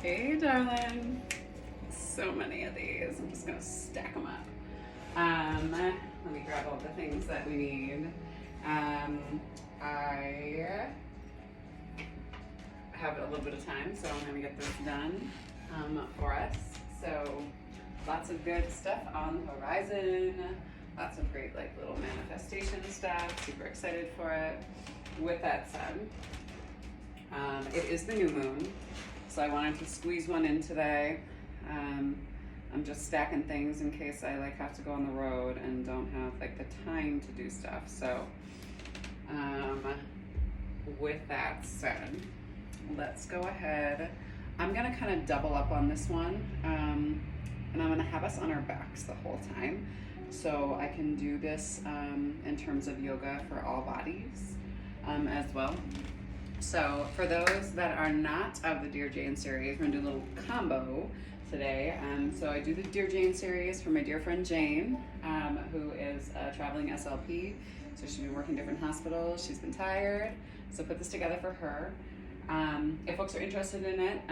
Hey, darling. So many of these. I'm just gonna stack them up. Let me grab all the things that we need. I have a little bit of time, so I'm gonna get this done for us. So lots of good stuff on the horizon. Lots of great little manifestation stuff. Super excited for it. With that said, it is the new moon, so I wanted to squeeze one in today. I'm just stacking things in case I have to go on the road and don't have the time to do stuff. So with that said, let's go ahead. I'm gonna kind of double up on this one, and I'm gonna have us on our backs the whole time, so I can do this in terms of yoga for all bodies as well. So for those that are not of the Dear Jane series, we're gonna do a little combo today. So I do the Dear Jane series for my dear friend Jane, who is a traveling SLP. So she's been working different hospitals. She's been tired. So put this together for her. If folks are interested in it,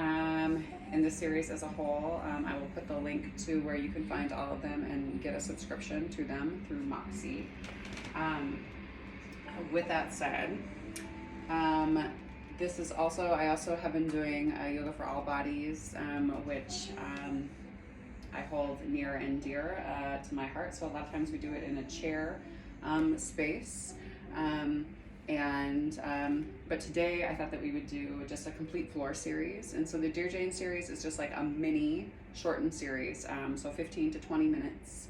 in this series as a whole, I will put the link to where you can find all of them and get a subscription to them through Moxie. With that said, this is also, I also have been doing yoga for all bodies, which I hold near and dear to my heart. So a lot of times we do it in a chair space. But today I thought that we would do just a complete floor series. And so the Dear Jane series is just a mini shortened series, so 15 to 20 minutes.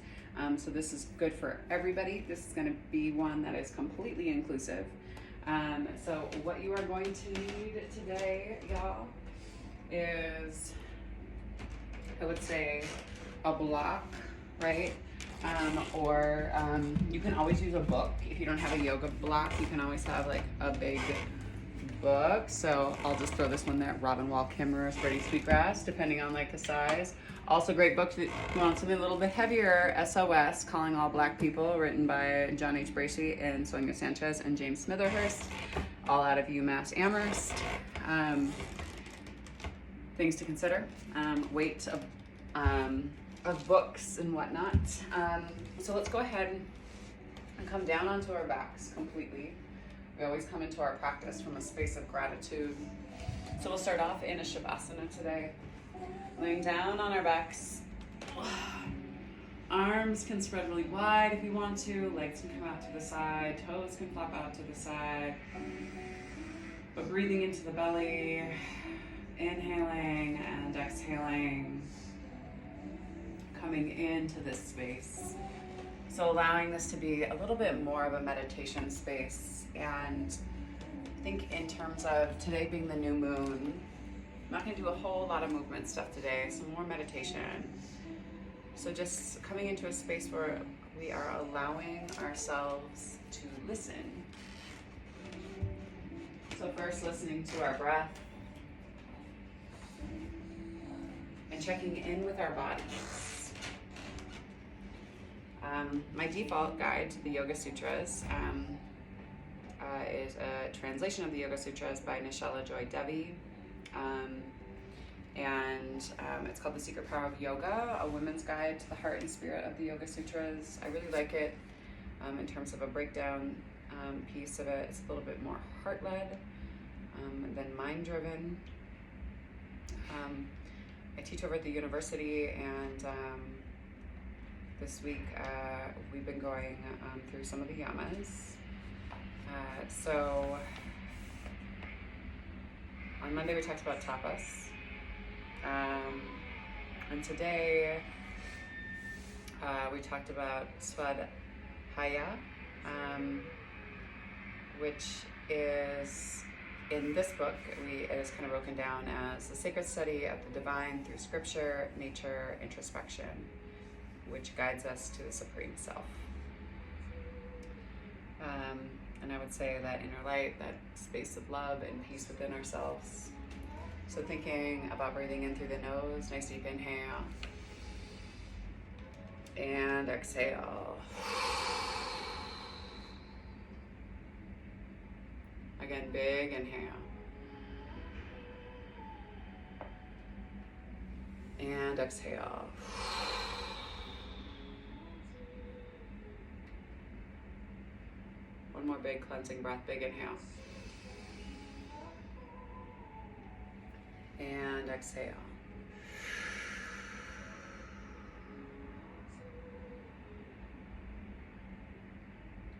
So this is good for everybody. This is going to be one that is completely inclusive. So what you are going to need today, y'all, is, I would say, a block, right? Or you can always use a book. If you don't have a yoga block, you can always have a big book. So I'll just throw this one there, Robin Wall Kimmerer's Pretty Sweetgrass, depending on the size. Also great book if you want something a little bit heavier, SOS, Calling All Black People, written by John H. Bracey and Sonia Sanchez and James Smitherhurst, all out of UMass Amherst. Things to consider, weight of books and whatnot. So let's go ahead and come down onto our backs completely. We always come into our practice from a space of gratitude. So we'll start off in a Shavasana today. Laying down on our backs. Arms can spread really wide if you want to. Legs can come out to the side. Toes can flop out to the side. But breathing into the belly. Inhaling and exhaling. Coming into this space. So allowing this to be a little bit more of a meditation space. And I think in terms of today being the new moon, I'm not going to do a whole lot of movement stuff today, some more meditation. So just coming into a space where we are allowing ourselves to listen. So first listening to our breath and checking in with our bodies. My default guide to the Yoga Sutras is a translation of the Yoga Sutras by Nishala Joy Devi. It's called The Secret Power of Yoga, a women's guide to the heart and spirit of the Yoga Sutras. I really like it in terms of a breakdown piece of it. It's a little bit more heart-led than mind-driven. I teach over at the university, and this week we've been going through some of the yamas. So on Monday we talked about tapas. And today we talked about Svadhyaya, which is, in this book, it is kind of broken down as the sacred study of the divine through scripture, nature, introspection, which guides us to the Supreme Self. And I would say that inner light, that space of love and peace within ourselves. So thinking about breathing in through the nose, nice deep inhale. And exhale. Again, big inhale. And exhale. One more big cleansing breath, big inhale. And exhale.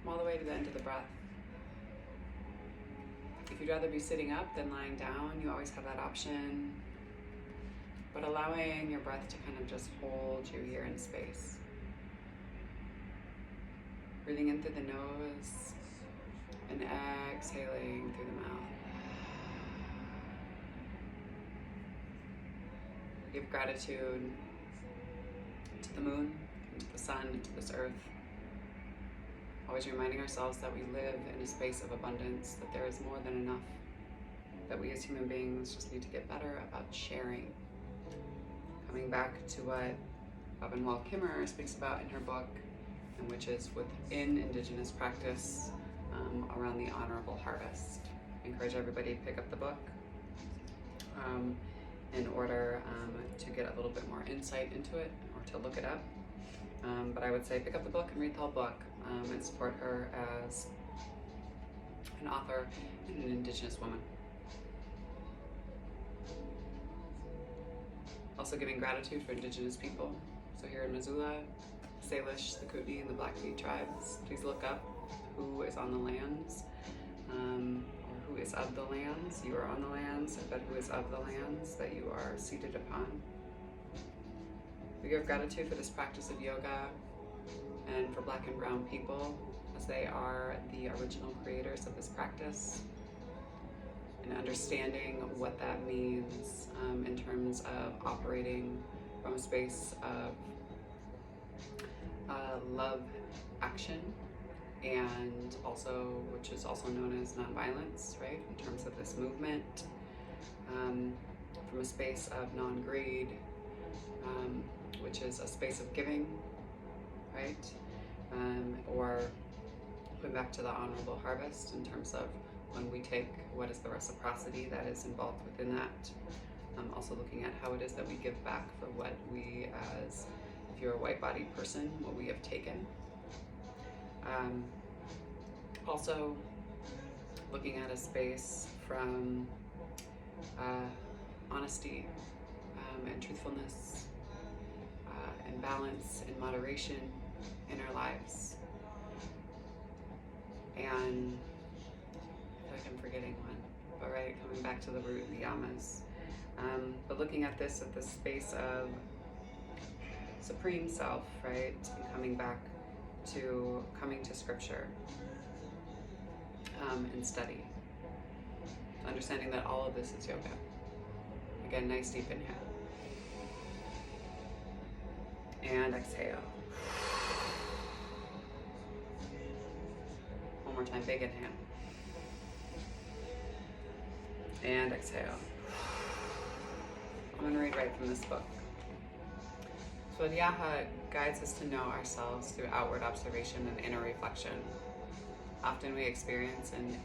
Come all the way to the end of the breath. If you'd rather be sitting up than lying down, you always have that option. But allowing your breath to kind of just hold you here in space. Breathing in through the nose and exhaling through the mouth. Give gratitude to the moon, to the sun, to this earth. Always reminding ourselves that we live in a space of abundance, that there is more than enough, that we as human beings just need to get better about sharing. Coming back to what Robin Wall Kimmerer speaks about in her book, and which is within Indigenous practice around the honorable harvest. I encourage everybody to pick up the book in order to get a little bit more insight into it or to look it up. But I would say pick up the book and read the whole book and support her as an author and an Indigenous woman. Also giving gratitude for Indigenous people. So here in Missoula, Salish, the Kootenai, and the Blackfeet tribes, please look up who is on the lands, or who is of the lands. You are on the lands, but who is of the lands that you are seated upon. We give gratitude for this practice of yoga and for Black and Brown people, as they are the original creators of this practice, and understanding what that means in terms of operating from a space of love action, and also, which is also known as nonviolence, right? In terms of this movement, from a space of non-greed, which is a space of giving, right? Or going back to the honorable harvest in terms of when we take, what is the reciprocity that is involved within that. Also looking at how it is that we give back for what we, as if you're a white-bodied person, what we have taken. Also looking at a space from honesty and truthfulness and balance and moderation in our lives. And I feel like I'm forgetting one, but right, coming back to the root, the yamas. But looking at this space of supreme self, right, and coming to scripture and study. Understanding that all of this is yoga. Again, nice deep inhale. And exhale. One more time, big inhale. And exhale. I'm going to read right from this book. So Adhyaha guides us to know ourselves through outward observation and inner reflection. Often we experience an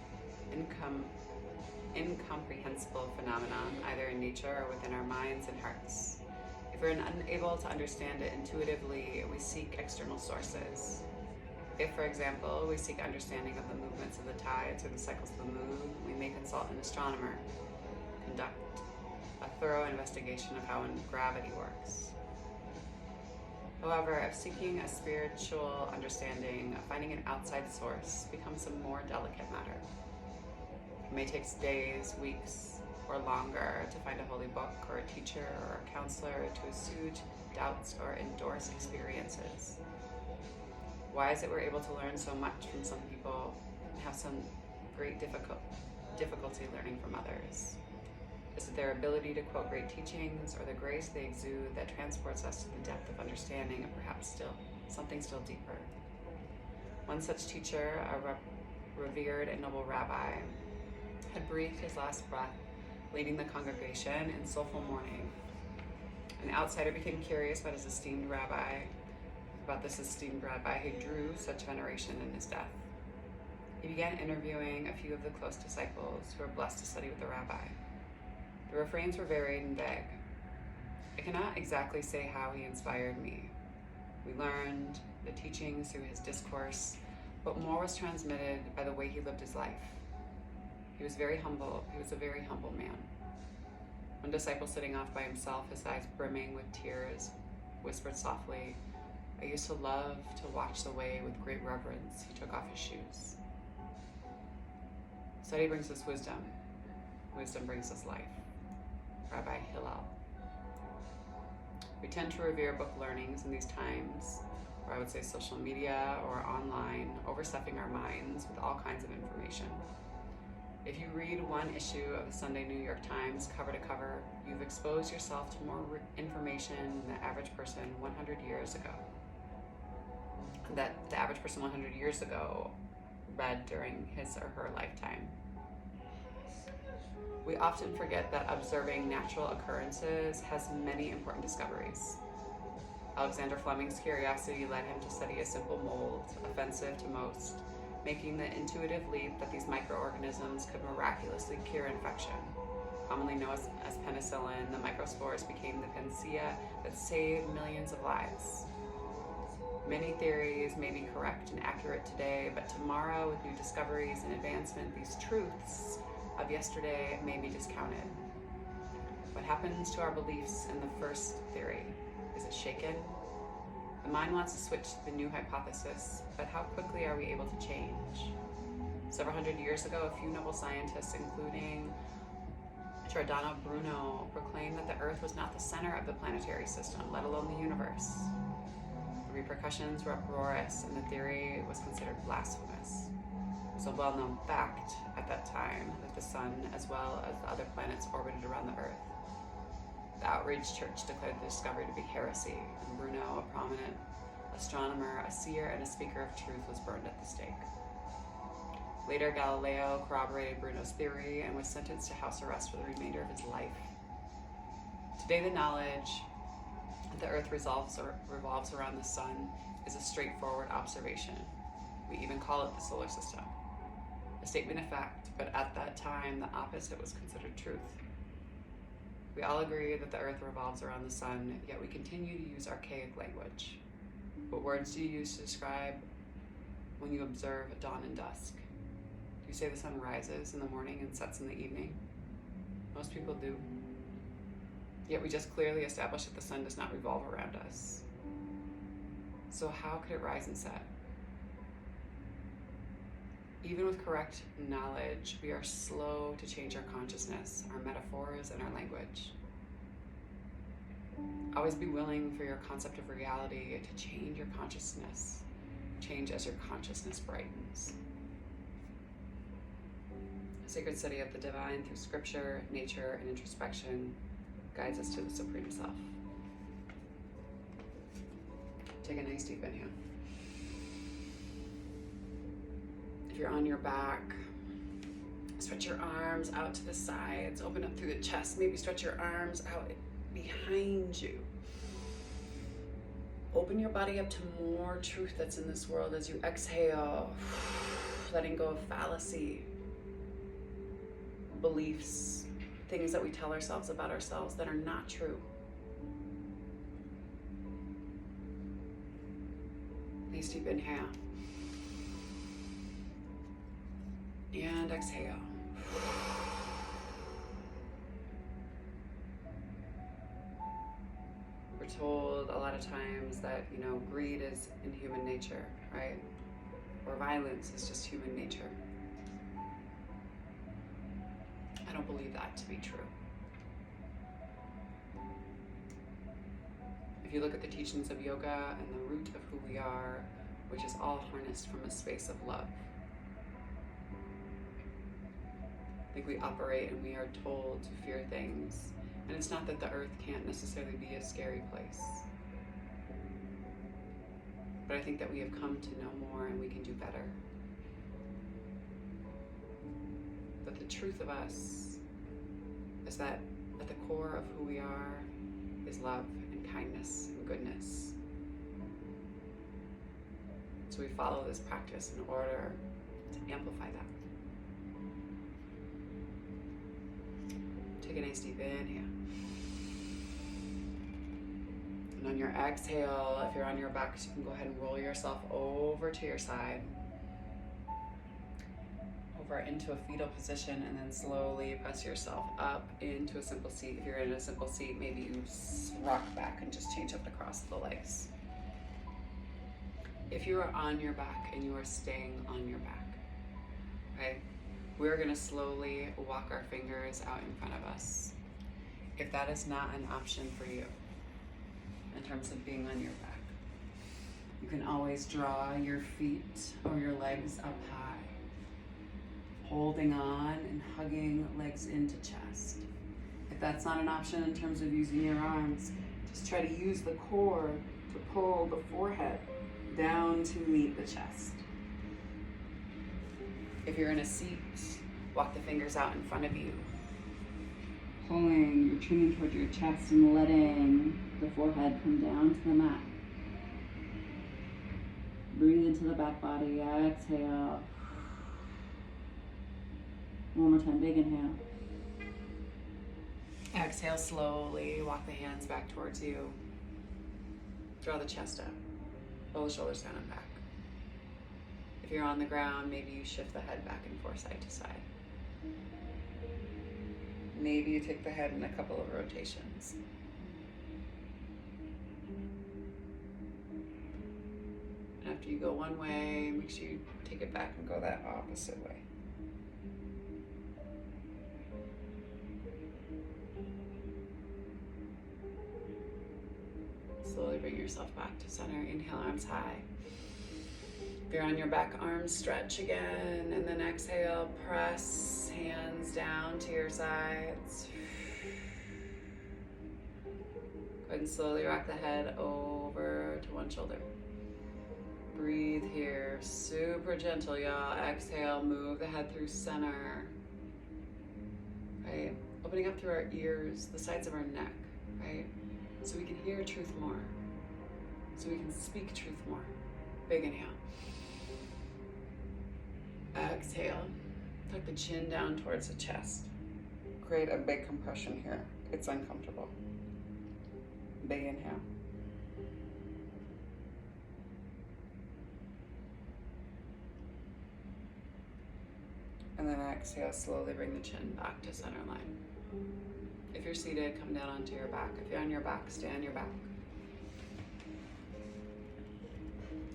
incomprehensible phenomenon, either in nature or within our minds and hearts. If we're unable to understand it intuitively, we seek external sources. If, for example, we seek understanding of the movements of the tides or the cycles of the moon, we may consult an astronomer, conduct a thorough investigation of how gravity works. However, if seeking a spiritual understanding, finding an outside source becomes a more delicate matter. It may take days, weeks, or longer to find a holy book or a teacher or a counselor to assuage doubts or endorse experiences. Why is it we're able to learn so much from some people and have some great difficulty learning from others? Is it their ability to quote great teachings or the grace they exude that transports us to the depth of understanding and perhaps something still deeper? One such teacher, a revered and noble rabbi, had breathed his last breath, leading the congregation in soulful mourning. An outsider became curious about this esteemed rabbi who drew such veneration in his death. He began interviewing a few of the close disciples who were blessed to study with the rabbi. The refrains were varied and vague. I cannot exactly say how he inspired me. We learned the teachings through his discourse, but more was transmitted by the way he lived his life. He was very humble. He was a very humble man. One disciple sitting off by himself, his eyes brimming with tears, whispered softly, "I used to love to watch the way with great reverence he took off his shoes." Study brings us wisdom. Wisdom brings us life. Rabbi Hillel. We tend to revere book learnings in these times, or I would say social media or online, overstuffing our minds with all kinds of information. If you read one issue of the Sunday New York Times cover to cover, you've exposed yourself to more information than the average person 100 years ago. That the average person 100 years ago read during his or her lifetime. We often forget that observing natural occurrences has many important discoveries. Alexander Fleming's curiosity led him to study a simple mold, offensive to most, making the intuitive leap that these microorganisms could miraculously cure infection. Commonly known as penicillin, the microspores became the panacea that saved millions of lives. Many theories may be correct and accurate today, but tomorrow, with new discoveries and advancement, these truths of yesterday may be discounted. What happens to our beliefs in the first theory? Is it shaken? The mind wants to switch to the new hypothesis, but how quickly are we able to change? Several hundred years ago, a few noble scientists, including Giordano Bruno, proclaimed that the Earth was not the center of the planetary system, let alone the universe. The repercussions were uproarious, and the theory was considered blasphemous. It was a well-known fact at that time that the sun, as well as the other planets, orbited around the Earth. The outraged church declared the discovery to be heresy, and Bruno, a prominent astronomer, a seer, and a speaker of truth, was burned at the stake. Later, Galileo corroborated Bruno's theory and was sentenced to house arrest for the remainder of his life. Today, the knowledge that the Earth revolves around the sun is a straightforward observation. We even call it the solar system. A statement of fact, but at that time, the opposite was considered truth. We all agree that the Earth revolves around the sun, yet we continue to use archaic language. What words do you use to describe when you observe dawn and dusk? Do you say the sun rises in the morning and sets in the evening? Most people do. Yet we just clearly established that the sun does not revolve around us. So how could it rise and set? Even with correct knowledge, we are slow to change our consciousness, our metaphors, and our language. Always be willing for your concept of reality to change your consciousness. Change as your consciousness brightens. A sacred study of the divine through scripture, nature, and introspection guides us to the Supreme Self. Take a nice deep inhale. If you're on your back, stretch your arms out to the sides, open up through the chest, maybe stretch your arms out behind you. Open your body up to more truth that's in this world as you exhale, letting go of fallacy, beliefs, things that we tell ourselves about ourselves that are not true. Nice deep inhale. And exhale. We're told a lot of times that, greed is in human nature, right? Or violence is just human nature. I don't believe that to be true. If you look at the teachings of yoga and the root of who we are, which is all harnessed from a space of love, I think we operate and we are told to fear things. And it's not that the earth can't necessarily be a scary place. But I think that we have come to know more and we can do better. But the truth of us is that at the core of who we are is love and kindness and goodness. So we follow this practice in order to amplify that. Take a nice deep inhale. On your exhale, if you're on your back, you can go ahead and roll yourself over to your side, over into a fetal position, and then slowly press yourself up into a simple seat. If you're in a simple seat, maybe you rock back and just change up the cross of the legs. If you are on your back and you are staying on your back, okay, we're gonna slowly walk our fingers out in front of us. If that is not an option for you, in terms of being on your back, you can always draw your feet or your legs up high, holding on and hugging legs into chest. If that's not an option in terms of using your arms, just try to use the core to pull the forehead down to meet the chest. If you're in a seat, walk the fingers out in front of you, pulling your chin in towards your chest and letting the forehead come down to the mat. Breathe into the back body, exhale. One more time, big inhale. Exhale slowly, walk the hands back towards you. Draw the chest up, pull the shoulders down and back. If you're on the ground, maybe you shift the head back and forth side to side. Maybe you take the head in a couple of rotations. And after you go one way, make sure you take it back and go that opposite way. Slowly bring yourself back to center. Inhale, arms high. If you're on your back, arms stretch again, and then exhale, press hands down to your sides. Go ahead and slowly rock the head over to one shoulder. Breathe here, super gentle, y'all. Exhale, move the head through center. Right? Opening up through our ears, the sides of our neck, right? So we can hear truth more. So we can speak truth more. Big inhale. Exhale. Tuck the chin down towards the chest. Create a big compression here. It's uncomfortable. Big inhale. And then exhale, slowly bring the chin back to center line. If you're seated, come down onto your back. If you're on your back, stay on your back.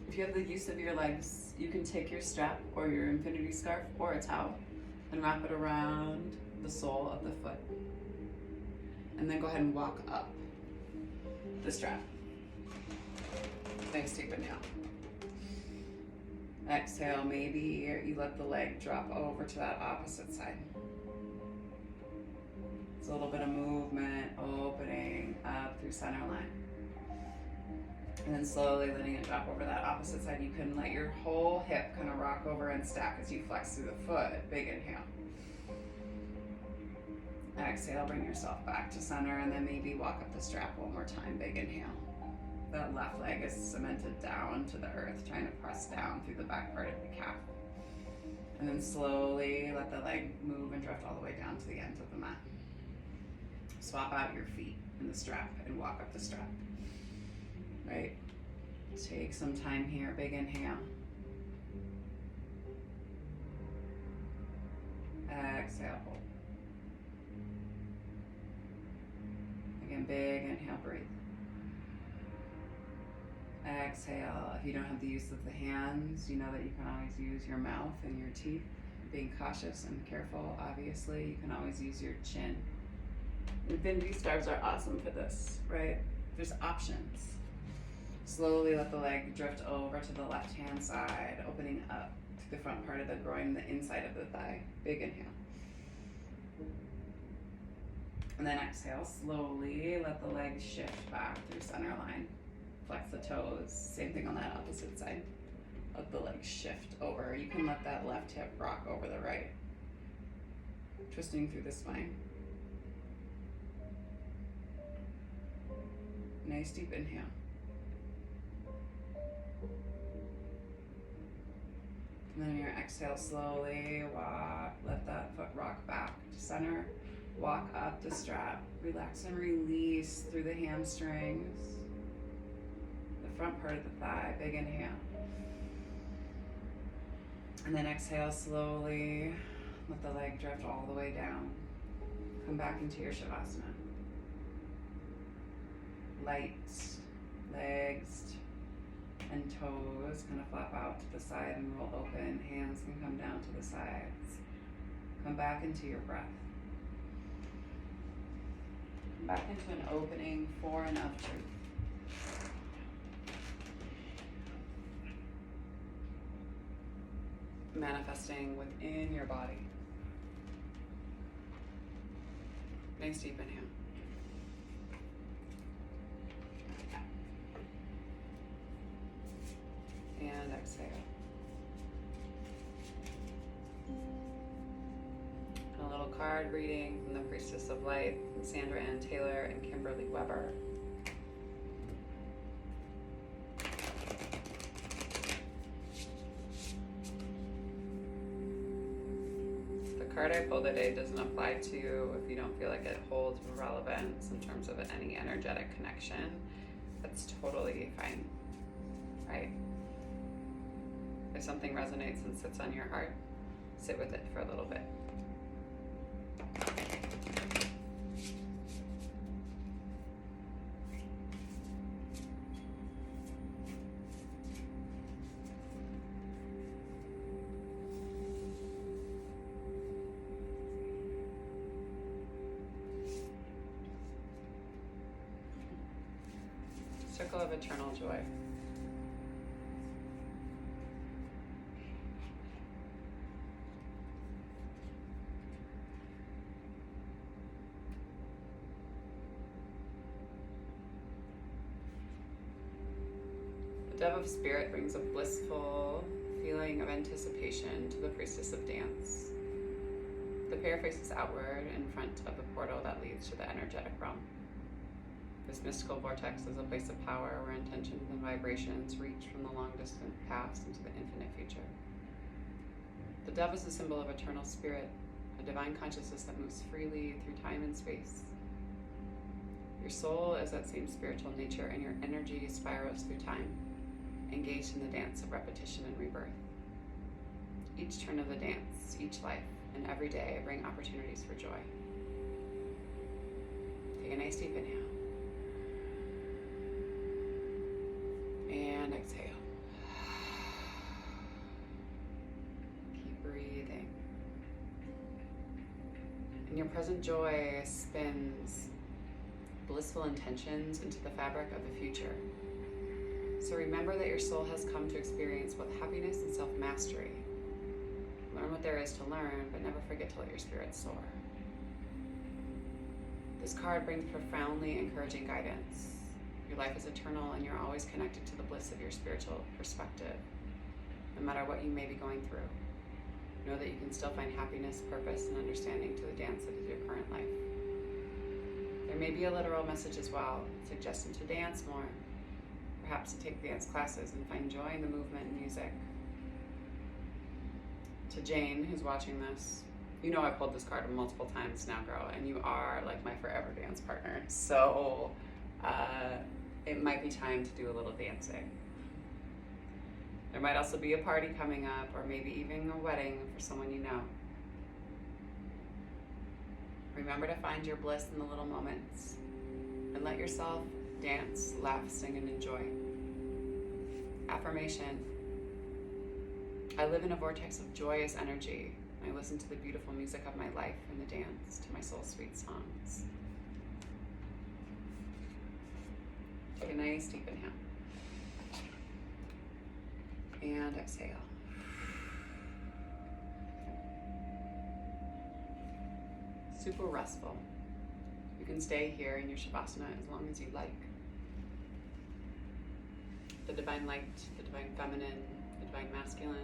If you have the use of your legs, you can take your strap or your infinity scarf or a towel and wrap it around the sole of the foot. And then go ahead and walk up the strap. Nice deep inhale. Exhale, maybe you let the leg drop over to that opposite side. It's a little bit of movement, opening up through center line. And then slowly letting it drop over that opposite side. You can let your whole hip kind of rock over and stack as you flex through the foot. Big inhale. Exhale, bring yourself back to center, and then maybe walk up the strap one more time. Big inhale. That left leg is cemented down to the earth, trying to press down through the back part of the calf. And then slowly let the leg move and drift all the way down to the end of the mat. Swap out your feet in the strap and walk up the strap. Right? Take some time here. Big inhale. Exhale. Hold. Again, big inhale, breathe. Exhale. If you don't have the use of the hands, you know that you can always use your mouth and your teeth. Being cautious and careful, obviously. You can always use your chin. Infinity scarves are awesome for this, right? There's options. Slowly let the leg drift over to the left-hand side, opening up to the front part of the groin, the inside of the thigh. Big inhale. And then exhale, slowly let the leg shift back through center line. Flex the toes, same thing on that opposite side. Let the leg shift over. You can let that left hip rock over the right. Twisting through the spine. Nice deep inhale. And then your exhale, slowly walk, let that foot rock back to center. Walk up the strap. Relax and release through the hamstrings. front part of the thigh. Big inhale. And then exhale slowly. Let the leg drift all the way down. Come back into your Shavasana. Light legs and toes kind of flap out to the side and roll open. Hands can come down to the sides. Come back into your breath. Come back into an opening for enough truth. Manifesting within your body. Nice deep inhale. And exhale. And a little card reading from the Priestess of Light, Sandra Ann Taylor and Kimberly Weber. The card I pulled today doesn't apply to you if you don't feel like it holds relevance in terms of any energetic connection. That's totally fine, right? If something resonates and sits on your heart, sit with it for a little bit. Circle of eternal joy. The Dove of Spirit brings a blissful feeling of anticipation to the Priestess of Dance. The pair faces outward in front of the portal that leads to the energetic realm. This mystical vortex is a place of power where intentions and vibrations reach from the long-distant past into the infinite future. The dove is a symbol of eternal spirit, a divine consciousness that moves freely through time and space. Your soul is that same spiritual nature, and your energy spirals through time, engaged in the dance of repetition and rebirth. Each turn of the dance, each life, and every day bring opportunities for joy. Take a nice deep inhale. And exhale. Keep breathing. And your present joy spins blissful intentions into the fabric of the future. So remember that your soul has come to experience both happiness and self-mastery. Learn what there is to learn, but never forget to let your spirit soar. This card brings profoundly encouraging guidance. Your life is eternal, and you're always connected to the bliss of your spiritual perspective, no matter what you may be going through. Know that you can still find happiness, purpose, and understanding to the dance that is your current life. There may be a literal message as well, suggesting to dance more, perhaps to take dance classes and find joy in the movement and music. To Jane, who's watching this, you know I've pulled this card multiple times now, girl, and you are like my forever dance partner. So it might be time to do a little dancing. There might also be a party coming up, or maybe even a wedding for someone you know. Remember to find your bliss in the little moments, and let yourself dance, laugh, sing, and enjoy. Affirmation: I live in a vortex of joyous energy. I listen to the beautiful music of my life and the dance to my soul's sweet songs. Take a nice deep inhale. And exhale. Super restful. You can stay here in your Shavasana as long as you like. The divine light, the divine feminine, the divine masculine,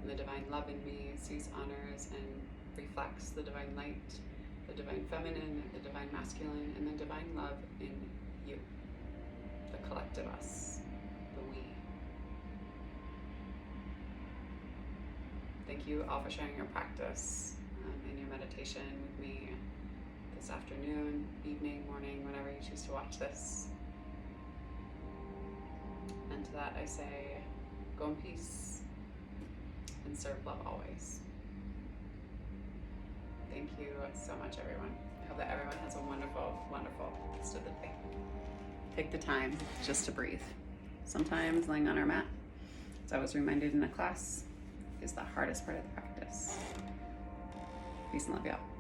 and the divine love in me sees, honors, and reflects the divine light, the divine feminine, the divine masculine, and the divine love in you, the collective us, the we. Thank you all for sharing your practice and your meditation with me this afternoon, evening, morning, whenever you choose to watch this. And to that I say, go in peace and serve love always. Thank you so much, everyone. I hope that everyone has a wonderful, wonderful rest of the day. Take the time just to breathe. Sometimes laying on our mat, as I was reminded in a class, is the hardest part of the practice. Peace and love, y'all.